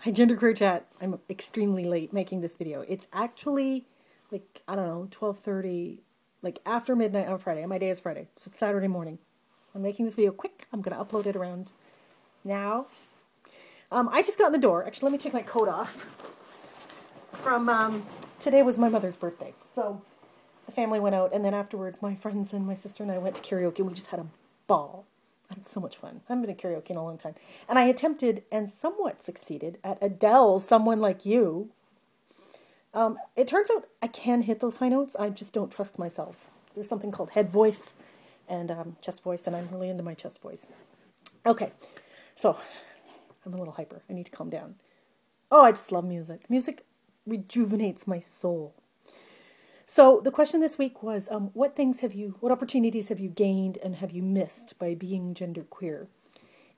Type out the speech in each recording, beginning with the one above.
Hi, genderqueer chat. I'm extremely late making this video. It's actually like, I don't know, 12:30, like after midnight on Friday. My day is Friday, so it's Saturday morning. I'm making this video quick. I'm going to upload it around now. I just got in the door. Actually, let me take my coat off. Today was my mother's birthday. So the family went out, and then afterwards my friends and my sister and I went to karaoke, and we just had a ball. I had so much fun. I haven't been to karaoke in a long time. And I attempted and somewhat succeeded at Adele's Someone Like You. It turns out I can hit those high notes. I just don't trust myself. There's something called head voice and chest voice, and I'm really into my chest voice. Okay, so I'm a little hyper. I need to calm down. Oh, I just love music. Music rejuvenates my soul. So the question this week was, what opportunities have you gained and have you missed by being genderqueer?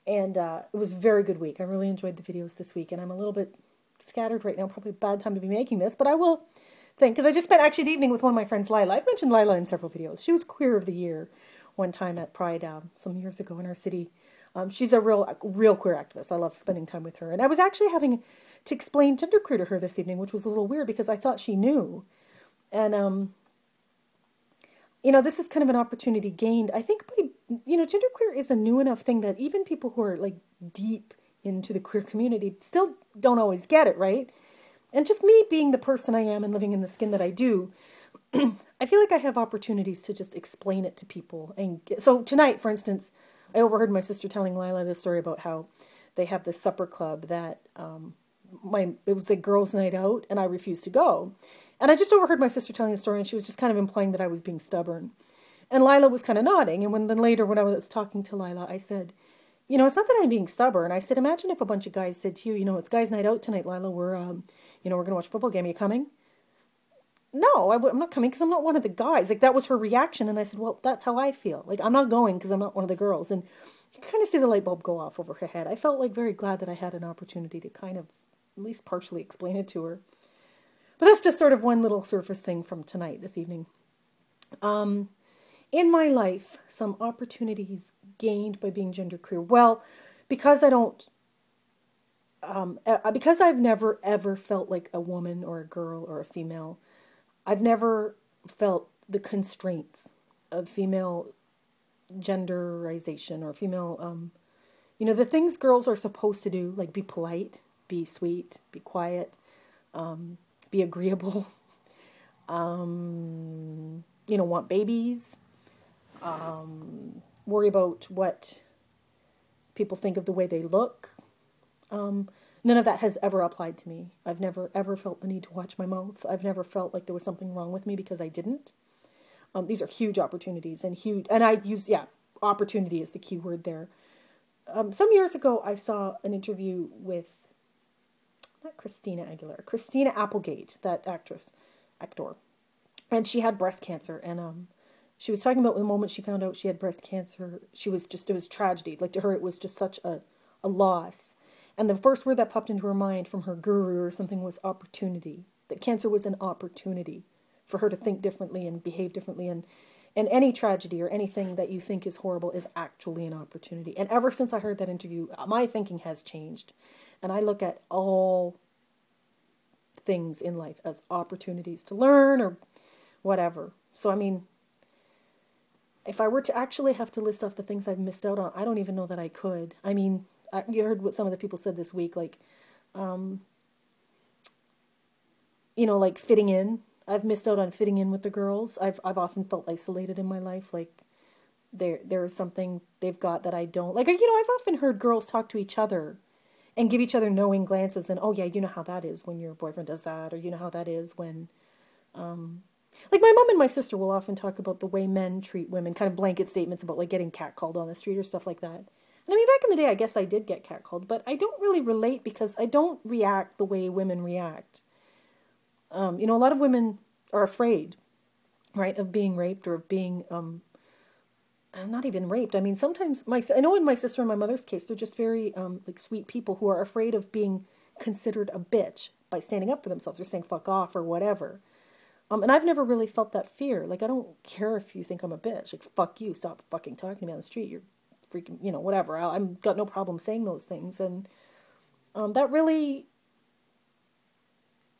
And it was a very good week. I really enjoyed the videos this week, and I'm a little bit scattered right now. Probably a bad time to be making this, but I will think, because I just spent actually the evening with one of my friends, Lila. I've mentioned Lila in several videos. She was Queer of the Year one time at Pride some years ago in our city. She's a real queer activist. I love spending time with her. And I was actually having to explain genderqueer to her this evening, which was a little weird because I thought she knew. And, this is kind of an opportunity gained. I think by, genderqueer is a new enough thing that even people who are like deep into the queer community still don't always get it, right? And just me being the person I am and living in the skin that I do, I feel like I have opportunities to just explain it to people. And so tonight, for instance, I overheard my sister telling Lila this story about how they have this supper club that, it was a girls' night out, and I refused to go. And I just overheard my sister telling the story, and she was just kind of implying that I was being stubborn. And Lila was kind of nodding, and then later when I was talking to Lila, I said, it's not that I'm being stubborn. I said, imagine if a bunch of guys said to you, it's guys' night out tonight, Lila, we're going to watch a football game. Are you coming? No, I'm not coming because I'm not one of the guys. Like, that was her reaction, and I said, well, that's how I feel. Like, I'm not going because I'm not one of the girls. And you kind of see the light bulb go off over her head. I felt like very glad that I had an opportunity to kind of at least partially explain it to her. But that's just sort of one little surface thing from tonight, this evening. In my life, some opportunities gained by being genderqueer. Well, because because I've never ever felt like a woman or a girl or a female, I've never felt the constraints of female genderization or female, the things girls are supposed to do, like be polite, be sweet, be quiet, be agreeable, want babies, worry about what people think of the way they look. None of that has ever applied to me. I've never ever felt the need to watch my mouth. I've never felt like there was something wrong with me because I didn't. These are huge opportunities and I used, opportunity is the key word there. Some years ago, I saw an interview with not Christina Aguilera, Christina Applegate, that actor. And she had breast cancer, and she was talking about the moment she found out she had breast cancer. It was tragedy. Like, to her, it was just such a loss. And the first word that popped into her mind from her guru or something was opportunity. That cancer was an opportunity for her to think differently and behave differently. And any tragedy or anything that you think is horrible is actually an opportunity. And ever since I heard that interview, my thinking has changed. And I look at all things in life as opportunities to learn or whatever. So, if I were to actually have to list off the things I've missed out on, I don't even know that I could. You heard what some of the people said this week, like, like fitting in. I've missed out on fitting in with the girls. I've often felt isolated in my life. Like, there is something they've got that I don't. Like, I've often heard girls talk to each other and give each other knowing glances and, oh yeah, you know how that is when your boyfriend does that, or you know how that is when, like my mom and my sister will often talk about the way men treat women, kind of blanket statements about like getting catcalled on the street or stuff like that. And back in the day, I guess I did get catcalled, but I don't really relate because I don't react the way women react. A lot of women are afraid, right, of being raped or of being, not even raped. Sometimes I know in my sister and my mother's case, they're just very like sweet people who are afraid of being considered a bitch by standing up for themselves or saying fuck off or whatever. And I've never really felt that fear. Like, I don't care if you think I'm a bitch. Like, fuck you. Stop fucking talking to me on the street. You're freaking, whatever. I've got no problem saying those things. And that really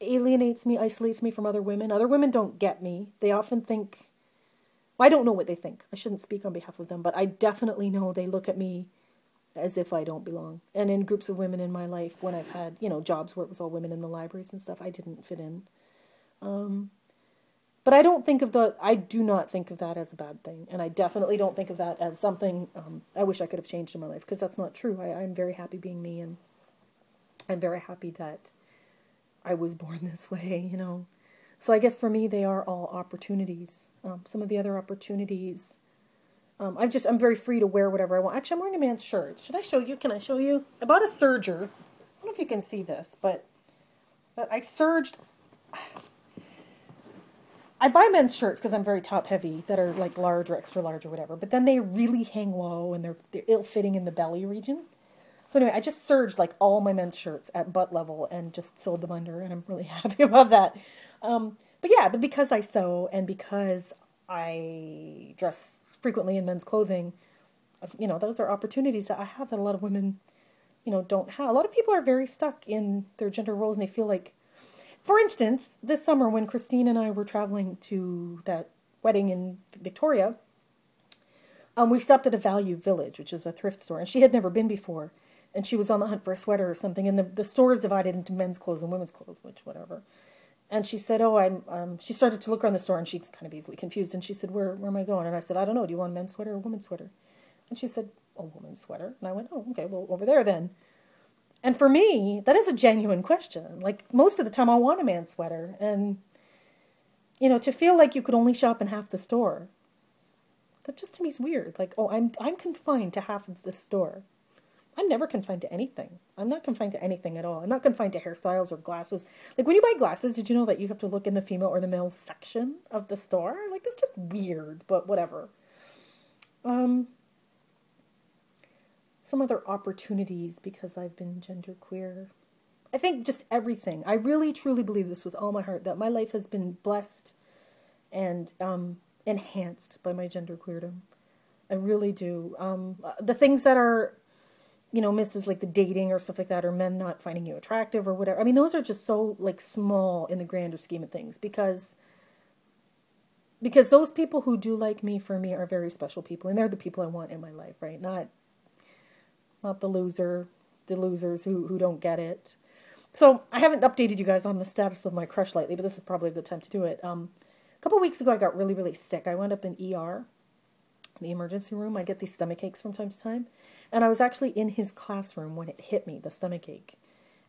alienates me, isolates me from other women. Other women don't get me. They often think, well, I don't know what they think. I shouldn't speak on behalf of them, but I definitely know they look at me as if I don't belong. And in groups of women in my life, when I've had, jobs where it was all women in the libraries and stuff, I didn't fit in. But I do not think of that as a bad thing. And I definitely don't think of that as something I wish I could have changed in my life, because that's not true. I'm very happy being me, and I'm very happy that I was born this way, So I guess for me, they are all opportunities. Some of the other opportunities, I'm very free to wear whatever I want. Actually, I'm wearing a man's shirt. Should I show you? Can I show you? I bought a serger. I don't know if you can see this, but I serged. I buy men's shirts because I'm very top heavy, that are like large or extra large or whatever. But then they really hang low, and they're ill-fitting in the belly region. So anyway, I just serged like all my men's shirts at butt level and just sewed them under, and I'm really happy about that. But because I sew, and because I dress frequently in men's clothing, those are opportunities that I have that a lot of women, don't have. A lot of people are very stuck in their gender roles, and they feel like, for instance, this summer when Christine and I were traveling to that wedding in Victoria, we stopped at a Value Village, which is a thrift store, and she had never been before, and she was on the hunt for a sweater or something, and the store is divided into men's clothes and women's clothes, which whatever. And she said, she started to look around the store, and she's kind of easily confused. And she said, where am I going? And I said, I don't know. Do you want a men's sweater or a woman's sweater? And she said, a woman's sweater. And I went, oh, okay, well, over there then. And for me, that is a genuine question. Like, most of the time I want a man's sweater. And, to feel like you could only shop in half the store, that just to me is weird. Like, oh, I'm confined to half of the store. I'm never confined to anything. I'm not confined to anything at all. I'm not confined to hairstyles or glasses. Like, when you buy glasses, did you know that you have to look in the female or the male section of the store? Like, that's just weird, but whatever. Some other opportunities because I've been genderqueer. I think just everything. I really, truly believe this with all my heart, that my life has been blessed and enhanced by my genderqueerdom. I really do. The things that are, misses, like the dating or stuff like that, or men not finding you attractive or whatever. I mean, those are just so like small in the grander scheme of things, because those people who do like me, for me, are very special people, and they're the people I want in my life, right? Not the losers who don't get it. So I haven't updated you guys on the status of my crush lately, but this is probably a good time to do it. A couple weeks ago, I got really, really sick. I wound up in ER, the emergency room. I get these stomach aches from time to time. And I was actually in his classroom when it hit me, the stomach ache.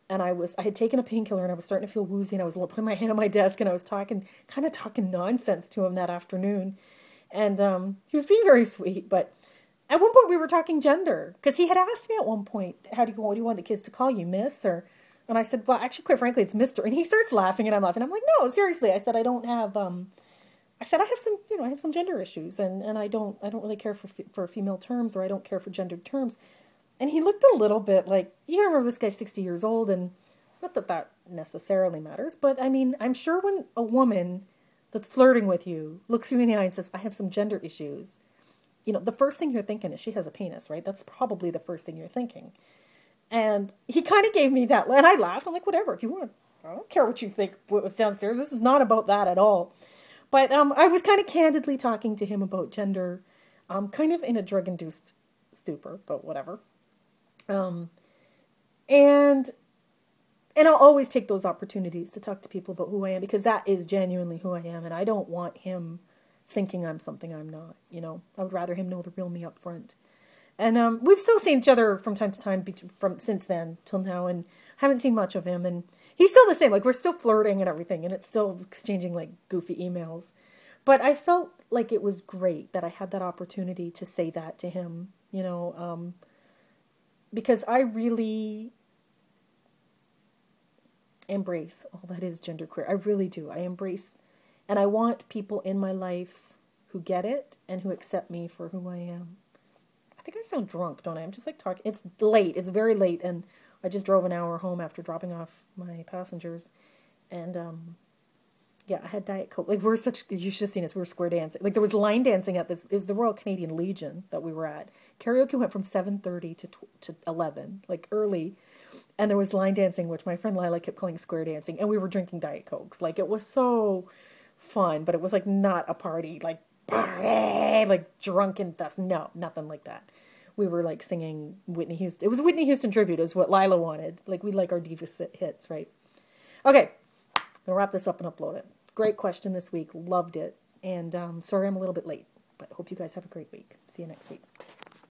And I had taken a painkiller, and I was starting to feel woozy, and I was putting my hand on my desk, and I was talking nonsense to him that afternoon. And he was being very sweet, but at one point we were talking gender, because he had asked me at one point, what do you want the kids to call you, miss? And I said, well, actually, quite frankly, it's Mr. And he starts laughing, and I'm laughing. I'm like, no, seriously. I said, I don't have, I said, I have some gender issues, and I don't really care for female terms, or I don't care for gendered terms. And he looked a little bit like, you remember this guy's 60 years old, and not that necessarily matters, but I mean, I'm sure when a woman that's flirting with you looks you in the eye and says, I have some gender issues, the first thing you're thinking is she has a penis, right? That's probably the first thing you're thinking. And he kind of gave me that, and I laughed. I'm like, whatever, if you want, I don't care what you think what's downstairs. This is not about that at all. But I was kind of candidly talking to him about gender, kind of in a drug-induced stupor, but whatever. And I'll always take those opportunities to talk to people about who I am, because that is genuinely who I am, and I don't want him thinking I'm something I'm not, I would rather him know the real me up front. And we've still seen each other from time to time from since then till now, and haven't seen much of him, and he's still the same. Like, we're still flirting and everything, and it's still exchanging like goofy emails. But I felt like it was great that I had that opportunity to say that to him, because I really embrace all that is genderqueer. I really do. I embrace, and I want people in my life who get it and who accept me for who I am. I think I sound drunk, don't I? I'm just like talking. It's late. It's very late, and I just drove an hour home after dropping off my passengers, and yeah, I had Diet Coke. Like, you should have seen us. We were square dancing. Like, there was line dancing at this. It was the Royal Canadian Legion that we were at. Karaoke went from 7:30 to 11, like early. And there was line dancing, which my friend Lila kept calling square dancing, and we were drinking Diet Cokes. Like, it was so fun, but it was, like, not a party, like drunken fest. No, nothing like that. We were, like, singing Whitney Houston. It was Whitney Houston tribute is what Lila wanted. Like, we like our diva hits, right? Okay, I'm going to wrap this up and upload it. Great question this week. Loved it. And sorry I'm a little bit late, but hope you guys have a great week. See you next week.